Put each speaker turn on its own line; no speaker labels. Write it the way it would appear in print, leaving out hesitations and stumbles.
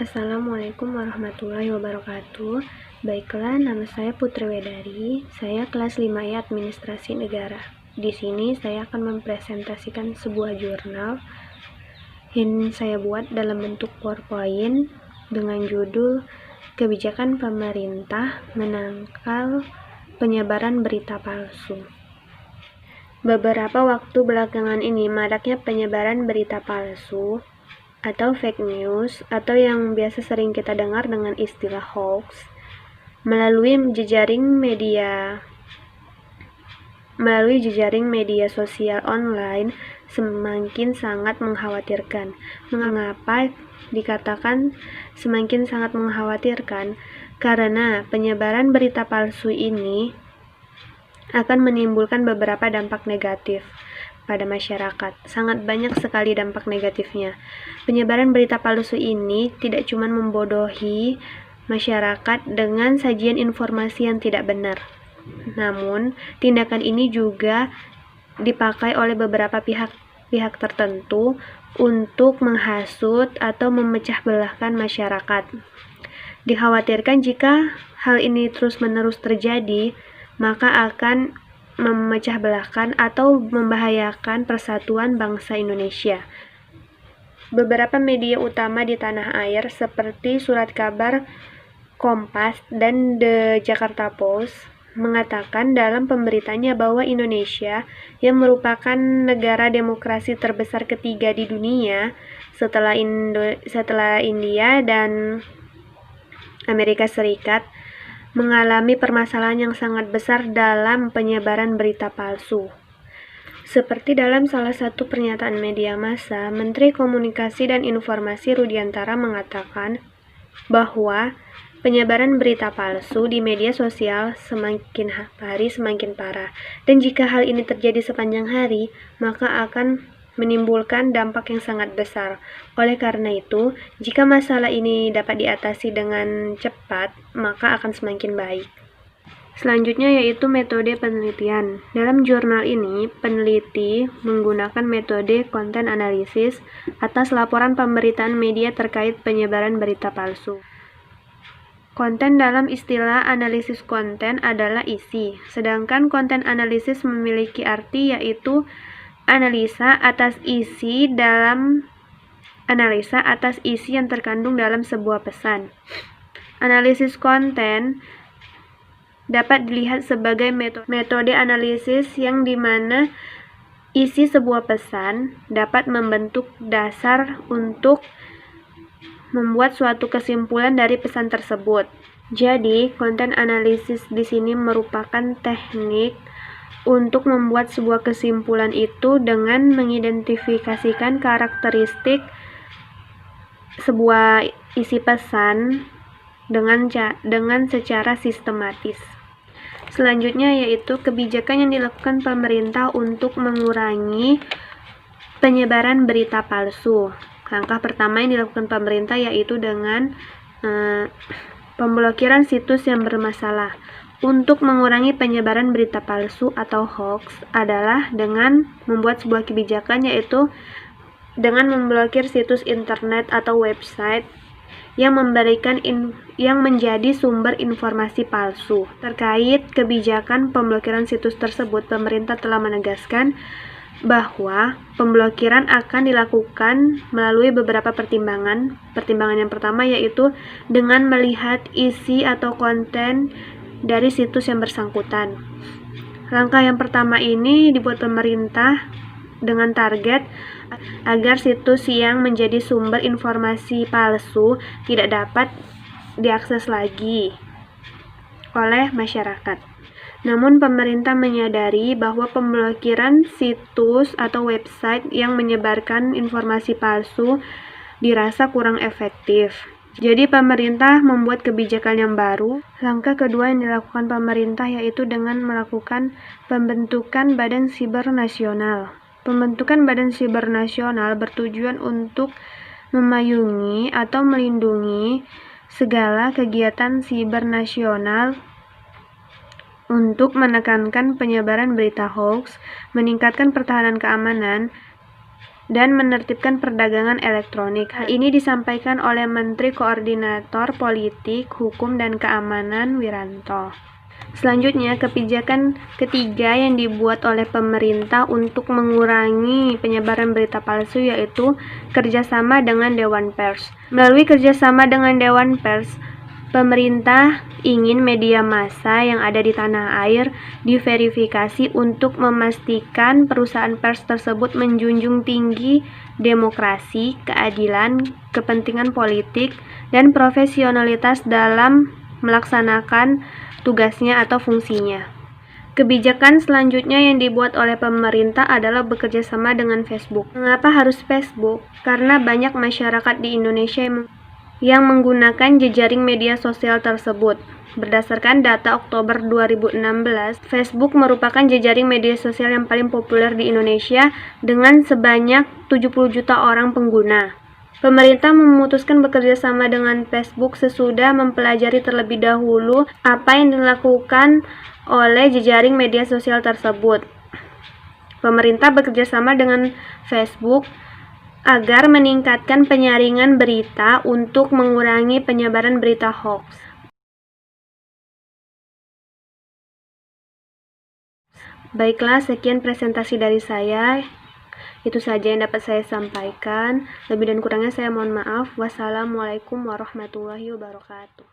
Assalamualaikum warahmatullahi wabarakatuh. Baiklah, nama saya Putri Wedari. Saya kelas 5I Administrasi Negara. Di sini saya akan mempresentasikan sebuah jurnal yang saya buat dalam bentuk PowerPoint dengan judul Kebijakan Pemerintah Menangkal Penyebaran Berita Palsu. Beberapa waktu belakangan ini maraknya penyebaran berita palsu atau fake news, atau yang biasa sering kita dengar dengan istilah hoax, melalui jejaring media sosial online semakin sangat mengkhawatirkan. Mengapa dikatakan semakin sangat mengkhawatirkan? Karena penyebaran berita palsu ini akan menimbulkan beberapa dampak negatif pada masyarakat. Sangat banyak sekali dampak negatifnya. Penyebaran berita palsu ini tidak cuma membodohi masyarakat dengan sajian informasi yang tidak benar. Namun, tindakan ini juga dipakai oleh beberapa pihak tertentu untuk menghasut atau memecah belahkan masyarakat. Dikhawatirkan jika hal ini terus-menerus terjadi, maka akan memecah belahkan atau membahayakan persatuan bangsa Indonesia. Beberapa media utama di tanah air seperti Surat Kabar Kompas dan The Jakarta Post mengatakan dalam pemberitaannya bahwa Indonesia, yang merupakan negara demokrasi terbesar ketiga di dunia setelah India dan Amerika Serikat, mengalami permasalahan yang sangat besar dalam penyebaran berita palsu. Seperti dalam salah satu pernyataan media massa, Menteri Komunikasi dan Informasi Rudiantara mengatakan bahwa penyebaran berita palsu di media sosial semakin hari semakin parah, dan jika hal ini terjadi sepanjang hari, maka akan menimbulkan dampak yang sangat besar. Oleh karena itu, jika masalah ini dapat diatasi dengan cepat, maka akan semakin baik. Selanjutnya yaitu metode penelitian. Dalam jurnal ini, peneliti menggunakan metode konten analisis atas laporan pemberitaan media terkait penyebaran berita palsu. Konten dalam istilah analisis konten adalah isi, sedangkan konten analisis memiliki arti yaitu analisa atas isi yang terkandung dalam sebuah pesan. Analisis konten dapat dilihat sebagai metode analisis yang dimana isi sebuah pesan dapat membentuk dasar untuk membuat suatu kesimpulan dari pesan tersebut. Jadi, konten analisis di sini merupakan teknik untuk membuat sebuah kesimpulan itu dengan mengidentifikasikan karakteristik sebuah isi pesan dengan secara sistematis. Selanjutnya yaitu kebijakan yang dilakukan pemerintah untuk mengurangi penyebaran berita palsu. Langkah pertama yang dilakukan pemerintah yaitu dengan pemblokiran situs yang bermasalah. Untuk mengurangi penyebaran berita palsu atau hoax adalah dengan membuat sebuah kebijakan, yaitu dengan memblokir situs internet atau website yang menjadi sumber informasi palsu. Terkait kebijakan pemblokiran situs tersebut, pemerintah telah menegaskan bahwa pemblokiran akan dilakukan melalui beberapa pertimbangan. Pertimbangan yang pertama yaitu dengan melihat isi atau konten dari situs yang bersangkutan. Langkah yang pertama ini dibuat pemerintah dengan target agar situs yang menjadi sumber informasi palsu tidak dapat diakses lagi oleh masyarakat. Namun pemerintah menyadari bahwa pemblokiran situs atau website yang menyebarkan informasi palsu dirasa kurang efektif. Jadi pemerintah membuat kebijakan yang baru. Langkah kedua yang dilakukan pemerintah yaitu dengan melakukan pembentukan Badan Siber Nasional. Pembentukan Badan Siber Nasional bertujuan untuk memayungi atau melindungi segala kegiatan siber nasional untuk menekankan penyebaran berita hoax, meningkatkan pertahanan keamanan, dan menertibkan perdagangan elektronik. Hal ini disampaikan oleh Menteri Koordinator Politik, Hukum, dan Keamanan Wiranto. Selanjutnya, kebijakan ketiga yang dibuat oleh pemerintah untuk mengurangi penyebaran berita palsu yaitu kerjasama dengan Dewan Pers. Melalui kerjasama dengan Dewan Pers, pemerintah ingin media massa yang ada di tanah air diverifikasi untuk memastikan perusahaan pers tersebut menjunjung tinggi demokrasi, keadilan, kepentingan politik, dan profesionalitas dalam melaksanakan tugasnya atau fungsinya. Kebijakan selanjutnya yang dibuat oleh pemerintah adalah bekerja sama dengan Facebook. Mengapa harus Facebook? Karena banyak masyarakat di Indonesia yang menggunakan jejaring media sosial tersebut. Berdasarkan data Oktober 2016, Facebook merupakan jejaring media sosial yang paling populer di Indonesia dengan sebanyak 70 juta orang pengguna. Pemerintah memutuskan bekerja sama dengan Facebook sesudah mempelajari terlebih dahulu apa yang dilakukan oleh jejaring media sosial tersebut. Pemerintah bekerja sama dengan Facebook agar meningkatkan penyaringan berita untuk mengurangi penyebaran berita hoax. Baiklah, sekian presentasi dari saya. Itu saja yang dapat saya sampaikan. Lebih dan kurangnya saya mohon maaf. Wassalamualaikum warahmatullahi wabarakatuh.